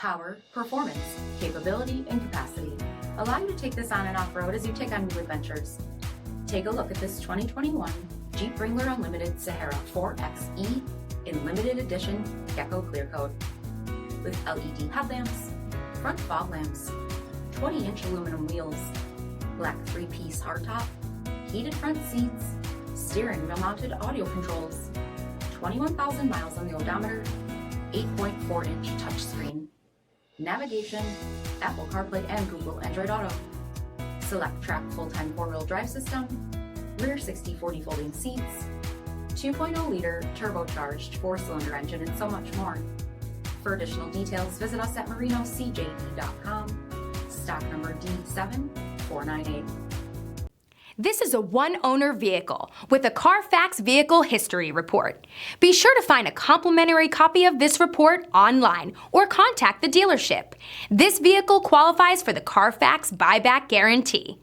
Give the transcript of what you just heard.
Power, performance, capability, and capacity allow you to take this on and off-road as you take on new adventures. Take a look at this 2021 Jeep Wrangler Unlimited Sahara 4xe in limited edition Gecko Clear Coat. With LED headlamps, front fog lamps, 20-inch aluminum wheels, black 3-piece hardtop, heated front seats, steering wheel mounted audio controls, 21,000 miles on the odometer, 8.4-inch touchscreen, navigation, Apple CarPlay and Google Android Auto, select track full-time 4-wheel drive system, rear 60/40 folding seats, 2.0-liter turbocharged 4-cylinder engine, and so much more. For additional details, visit us at marinocjd.com, stock number D7498. This is a one-owner vehicle with a CARFAX Vehicle History Report. Be sure to find a complimentary copy of this report online or contact the dealership. This vehicle qualifies for the CARFAX Buyback Guarantee.